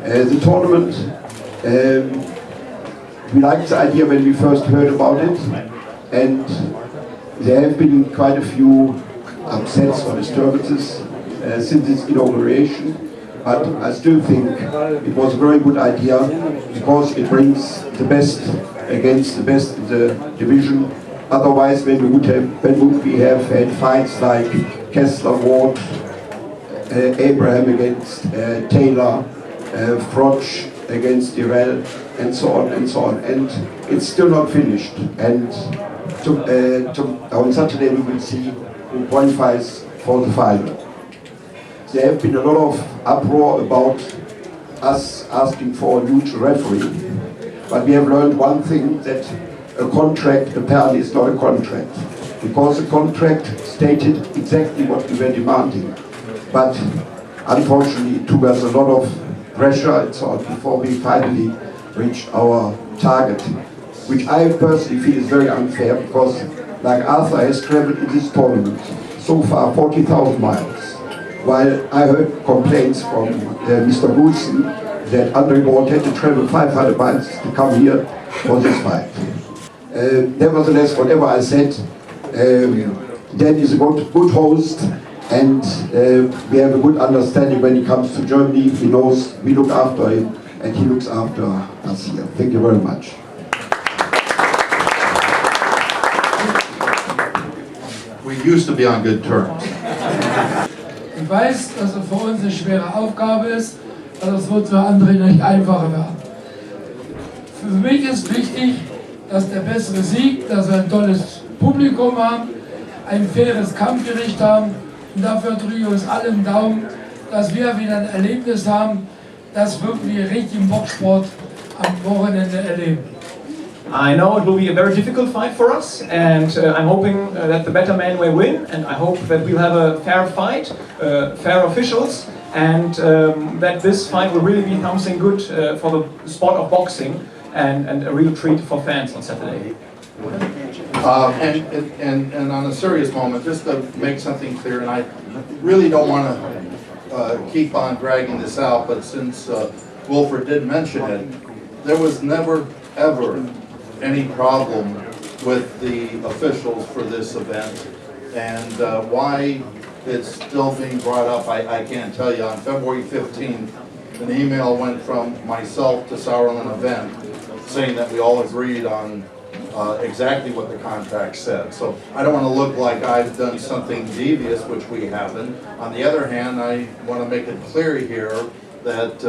The tournament, we liked the idea when we first heard about it, and there have been quite a few upsets or disturbances since its inauguration, but I still think it was a very good idea because it brings the best against the best in the division. Otherwise, when would we have had fights like Kessler Ward, Abraham against Taylor, Froch against Direll, and so on and so on. And it's still not finished. And on Saturday we will see who qualifies for the final. There have been a lot of uproar about us asking for a neutral referee, but we have learned one thing, that a contract apparently is not a contract, because the contract stated exactly what we were demanding. But unfortunately it took us a lot of pressure and so on before we finally reached our target, which I personally feel is very unfair, because like Arthur has traveled in this tournament so far 40,000 miles, while I heard complaints from Mr. Wilson that Andre Ward had to travel 500 miles to come here for this fight. Nevertheless, whatever I said, Dan is a good host, and we have a good understanding when it comes to Germany. He knows we look after him and he looks after us here. Thank you very much. We used to be on good terms. Ich weiß, dass es für uns eine schwere Aufgabe ist, aber es wird für andere nicht einfacher werden. Für mich ist wichtig, dass der bessere Sieg, dass wir ein tolles Publikum haben, ein faires Kampfgericht haben, und dafür drücke ich uns alle einen Daumen, dass wir wieder ein Erlebnis haben, das wirklich richtig im Boxsport am Wochenende erleben. I know it will be a very difficult fight for us, and I'm hoping that the better man will win, and I hope that we'll have a fair fight, fair officials, and that this fight will really be something good for the sport of boxing, and a real treat for fans on Saturday. And on a serious moment, just to make something clear, and I really don't want to keep on dragging this out, but since Wilfred did mention it, there was never, ever any problem with the officials for this event, and why it's still being brought up, I can't tell you. On February 15th, an email went from myself to Sauerland Event saying that we all agreed on exactly what the contract said. So I don't want to look like I've done something devious, which we haven't. On the other hand, I want to make it clear here that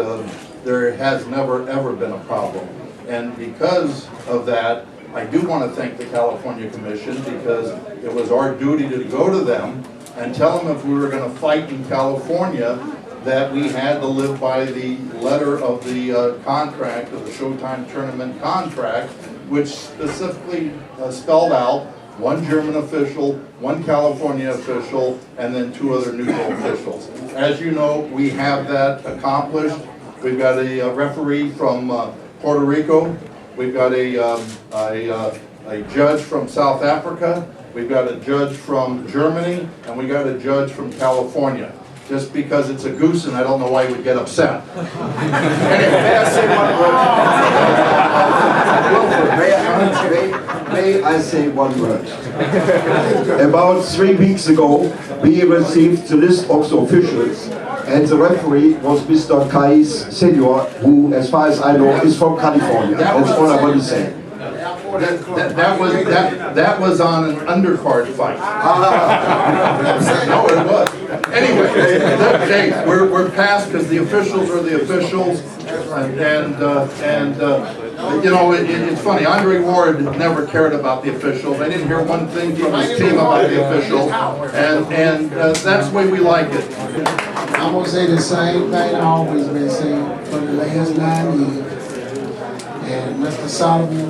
there has never ever been a problem. And because of that, I do want to thank the California Commission, because it was our duty to go to them and tell them if we were going to fight in California, that we had to live by the letter of the contract, of the Showtime tournament contract, which specifically spelled out one German official, one California official, and then 2 other neutral officials. As you know, we have that accomplished. We've got a referee from Puerto Rico. We've got a judge from South Africa. We've got a judge from Germany, and we got a judge from California. Just because it's a goose, and I don't know why he would get upset. Anyway, may I say Wilfred, may I say one word? About 3 weeks ago, we received the list of the officials, and the referee was Mr. Kais Senior, who, as far as I know, is from California. That's all I want to say. That was on an undercard fight. No, it was. Anyway, hey, we're past, because the officials are the officials, and you know, it's funny. Andre Ward never cared about the officials. I didn't hear one thing from his team about the officials, and that's the way we like it. I'm gonna say the same thing I always been saying for the last 9 years. And Mr. Solomon,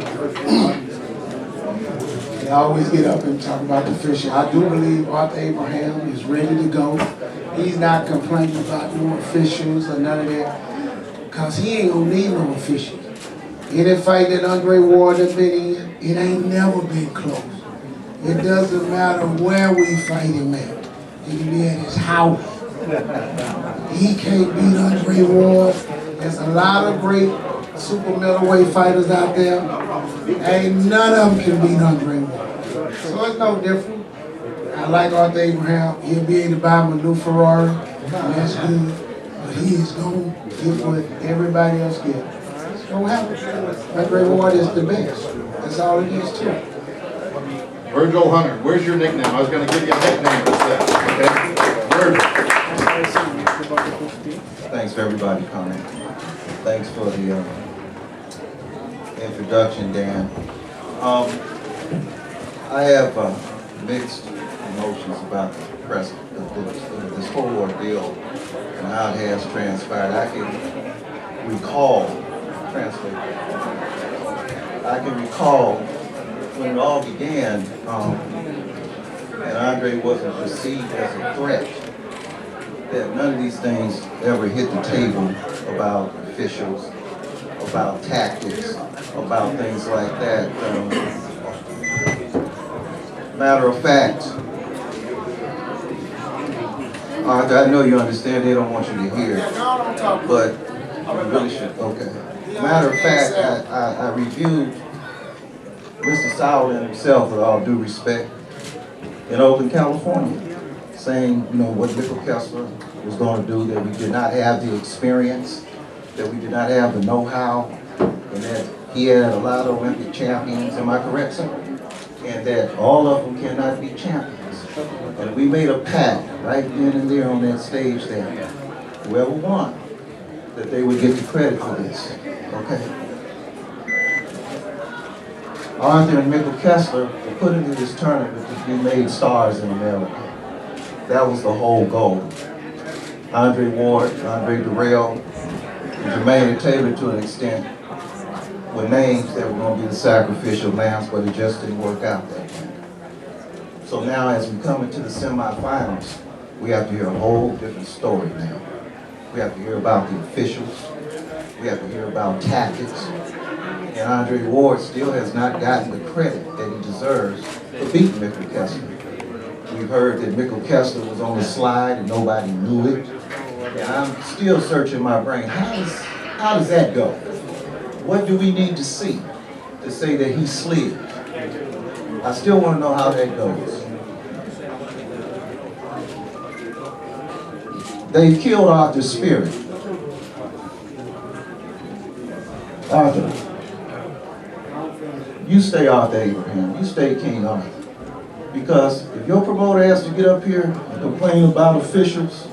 they always get up and talk about the official. I do believe Arthur Abraham is ready to go. He's not complaining about no officials or none of that, because he ain't gonna need no officials. Any fight that Andre Ward has been in, it ain't never been close. It doesn't matter where we fight him at. He can be at his house. He can't beat Andre Ward There's a lot of great super middleweight fighters out there. Ain't none of them can beat Andre Ward. So it's no different. I like Arthur Abraham. He'll be able to buy him a new Ferrari. That's good. But he is going to get what everybody else gets. It's going to happen. Andre Ward is the best. That's all it is to it. Virgil Hunter, where's your nickname? I was going to give you a nickname instead. Okay? Virgil. Thanks for everybody coming. Thanks for the introduction, Dan. I have mixed emotions about this whole ordeal and how it has transpired. I can recall when it all began, and Andre wasn't perceived as a threat, that none of these things ever hit the table about officials, about tactics, about things like that. Matter of fact, I know you understand, they don't want you to hear, but you really should, okay. Matter of fact, I reviewed Mr. Sauerland himself, with all due respect, in Oakland, California, saying, you know, what Mikkel Kessler was going to do, that we did not have the experience, that we did not have the know-how, and that he had a lot of Olympic champions, am I correct, sir? And that all of them cannot be champions. And we made a pact right then and there on that stage that whoever won, that they would get the credit for this, okay? Arthur and Mikkel Kessler were put into this tournament to be made stars in America. That was the whole goal. Andre Ward, Andre Durrell, and Jermaine Taylor to an extent were names that were going to be the sacrificial lambs, but it just didn't work out that way. So now as we come into the semifinals, we have to hear a whole different story now. We have to hear about the officials. We have to hear about tactics. And Andre Ward still has not gotten the credit that he deserves for beating Mikkel Kessler. We've heard that Mikkel Kessler was on the slide and nobody knew it. And I'm still searching my brain. How does that go? What do we need to see to say that he slid? I still want to know how that goes. They've killed Arthur's spirit. Arthur, you stay Arthur Abraham. You stay King Arthur. Because if your promoter has to get up here and complain about officials,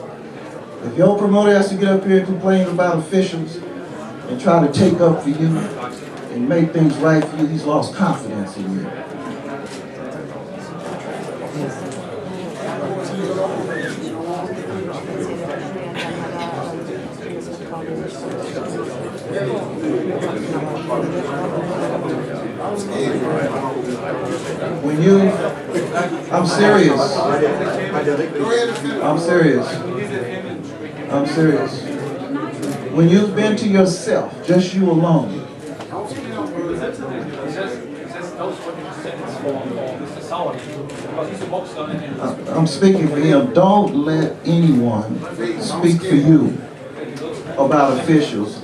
if your promoter has to get up here and complain about officials and try to take up for you and make things right for you, he's lost confidence in you. When you, I'm serious. I'm serious. I'm serious. When you've been to yourself, just you alone. I'm speaking for him. Don't let anyone speak for you about officials.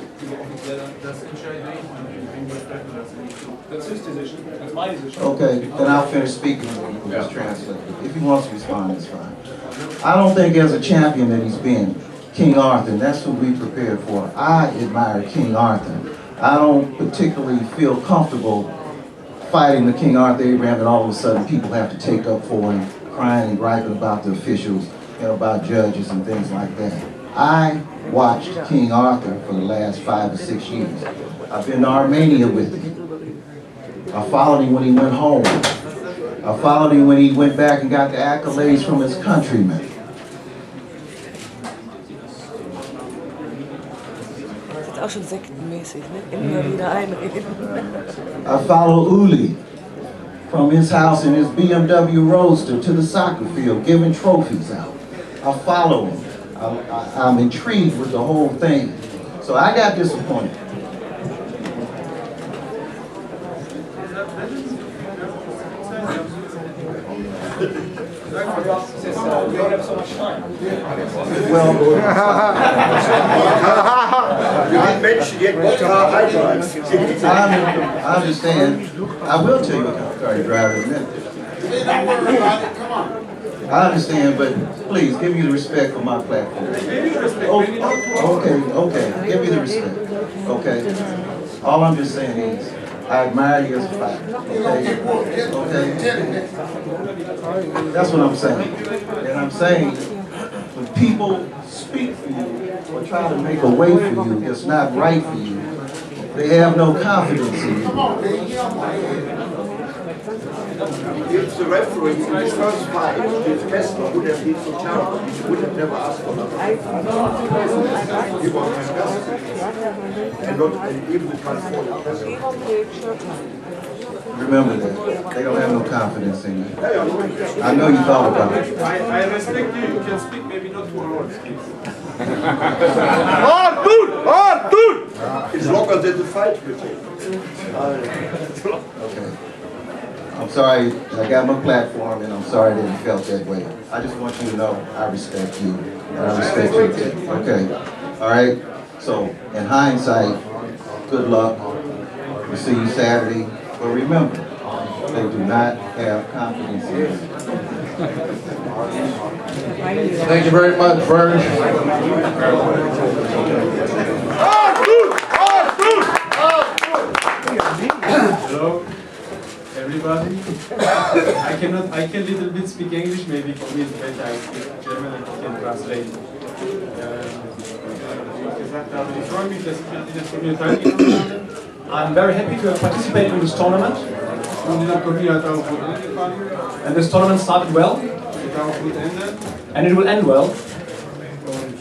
That's his decision. That's my decision. Okay, then I'll finish speaking and we'll just translate. If he wants to respond, that's fine. I don't think as a champion that he's been King Arthur, and that's who we prepared for. I admire King Arthur. I don't particularly feel comfortable fighting the King Arthur Abraham that all of a sudden people have to take up for him, crying and griping about the officials and about judges and things like that. I watched King Arthur for the last 5 or 6 years. I've been to Armenia with him. I followed him when he went home. I followed him when he went back and got the accolades from his countrymen. Auch schon sektenmäßig, ne? Immer wieder einreden. I follow Uli from his house in his BMW Roadster to the soccer field, giving trophies out. I follow him. I'm intrigued with the whole thing. So I got disappointed. We don't have so much time. Well, Menschen jetzt Wodka einschreiben. I understand. I will tell you what kind of car you drive in a minute. Don't worry about it. Come on. I understand, but please give me the respect for my platform. Okay. Give me the respect. Okay. All I'm just saying is, I admire you as a fighter. Okay. That's what I'm saying. And I'm saying, when people speak for you or try to make a way for you that's not right for you, they have no confidence in you. Come on, man. Get on my head. If the referee in his first fight, if Kessler would have been so terrible, he would have never asked for that. He was my best. And even the California Kessler. Remember that. They don't have no confidence in you. I know you thought about it. I respect you. You can speak, maybe not 2 hours, please. Arthur! It's longer than the fight with him. Okay. I'm sorry I got my platform and I'm sorry that you felt that way. I just want you to know I respect you. And I respect you. Okay. All right. So, in hindsight, good luck. We'll see you Saturday. But remember, they do not have confidence in you. Thank you very much, Vern. Hello, everybody. I can little bit speak English, maybe for me it's better I speak German and I can translate. Ich freue mich, dass ich an diesem Turnier teilgenommen habe. I'm very happy to have participated in this tournament. Und dieser Turnier hat auch gut angefangen. And this tournament started well. Wird auch gut enden. And it will end well. Und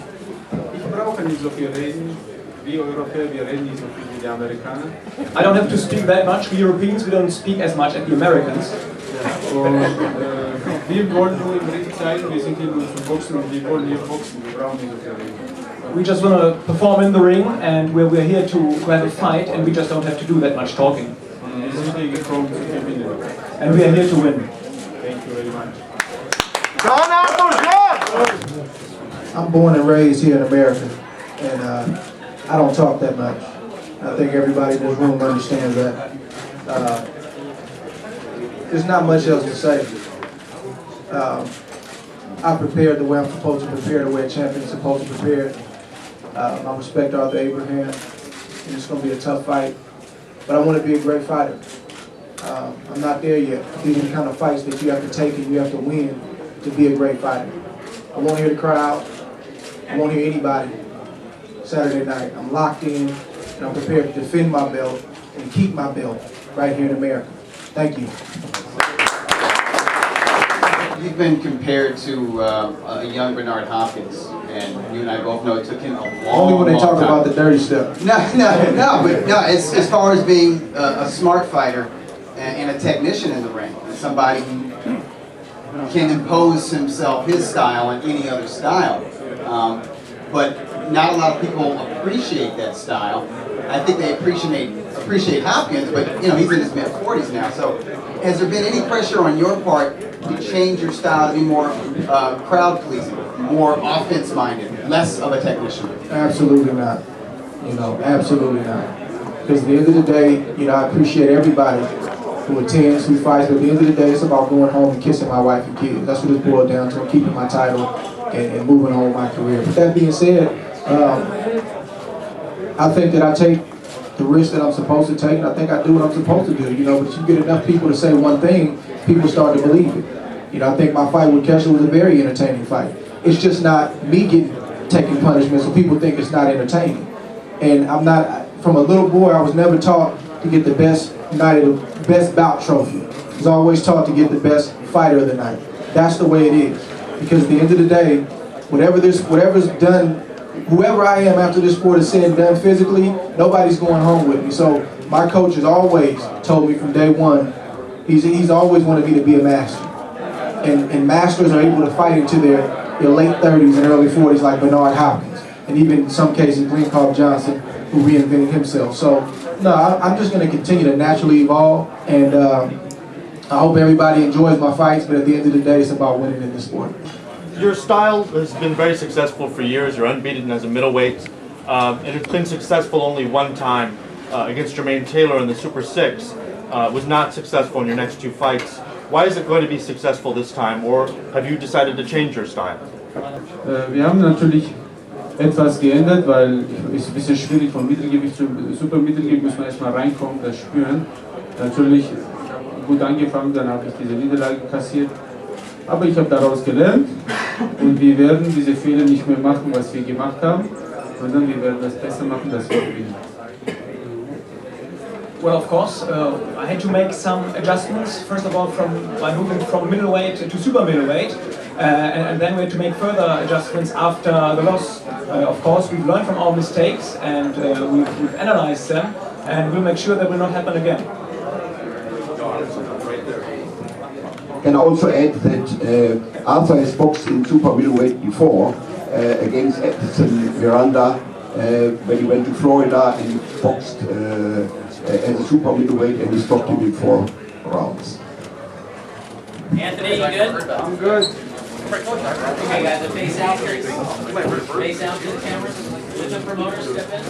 ich brauche nicht so viel reden. Wir Europäer, wir reden nicht so viel wie die Amerikaner. I don't have to speak that much. We Europeans, we don't speak as much as the Americans. Und wir wollen nur im Ring zeigen, wir sind hier nur zum Boxen und wir wollen hier boxen. Wir brauchen nicht so viel reden. We just want to perform in the ring, and we're here to have a fight, and we just don't have to do that much talking. Wir sind hier gekommen zu gewinnen. And we are here to win. Thank you very much. I'm born and raised here in America, and I don't talk that much. I think everybody in this room understands that. There's not much else to say. I prepared the way I'm supposed to prepare, the way a champion is supposed to prepare. I respect Arthur Abraham, and it's going to be a tough fight, but I want to be a great fighter. I'm not there yet. These are the kind of fights that you have to take and you have to win to be a great fighter. I won't hear the crowd. I won't hear anybody Saturday night. I'm locked in, and I'm prepared to defend my belt and keep my belt right here in America. Thank you. You've been compared to a young Bernard Hopkins, and you and I both know it took him a long, Only when they long talk time. about the dirty stuff. No, but as far as being a smart fighter and a technician in the ring, somebody who can impose himself, his style, on any other style. But not a lot of people appreciate that style. I think they appreciate Hopkins, but you know he's in his mid-40s now. So, has there been any pressure on your part to change your style to be more crowd-pleasing, more offense-minded, less of a technician? Absolutely not. You know, absolutely not. Because at the end of the day, you know, I appreciate everybody who attends, who fights, but at the end of the day, it's about going home and kissing my wife and kids. That's what it's boiled down to, keeping my title and moving on with my career. But that being said, I think that I take the risk that I'm supposed to take, and I think I do what I'm supposed to do, you know, but you get enough people to say one thing, people start to believe it. You know, I think my fight with Kessler was a very entertaining fight. It's just not me taking punishment, so people think it's not entertaining. And I'm not, from a little boy, I was never taught to get the best night of the best bout trophy. I was always taught to get the best fighter of the night. That's the way it is. Because at the end of the day, whatever's done, whoever I am after this sport is said and done physically, nobody's going home with me. So my coach has always told me from day one, he's always wanted me to be a master. And masters are able to fight into their late 30s and early 40s like Bernard Hopkins. And even in some cases, Green Carl Johnson, who reinvented himself. So, no, I'm just going to continue to naturally evolve. And I hope everybody enjoys my fights, but at the end of the day, it's about winning in this sport. Your style has been very successful for years. You're unbeaten as a middleweight. and it's been successful only one time against Jermaine Taylor in the Super 6. Was not successful in your next 2 fights. Why is it going to be successful this time, or have you decided to change your style? Wir haben natürlich etwas geändert, weil es ist ein bisschen schwierig von Mittelgewicht zu Supermittelgewicht, muss man erstmal reinkommen, das spüren. Natürlich gut angefangen, dann habe ich diese Niederlage kassiert. Aber ich habe daraus gelernt und wir werden diese Fehler nicht mehr machen, was wir gemacht haben, sondern wir werden das besser machen, dass wir gewinnen. Well, of course, I had to make some adjustments. First of all, by moving from middleweight to super middleweight, and then we had to make further adjustments after the loss. Of course, we've learned from our mistakes and we've analyzed them, and we'll make sure that will not happen again. Can I also add that Arthur has boxed in super middleweight before against Edson Miranda when he went to Florida and boxed as a super middleweight, and he stopped him in 4 rounds. Anthony, you good? I'm good. Okay, guys, face out. Face out to the cameras. Let the promoters step in.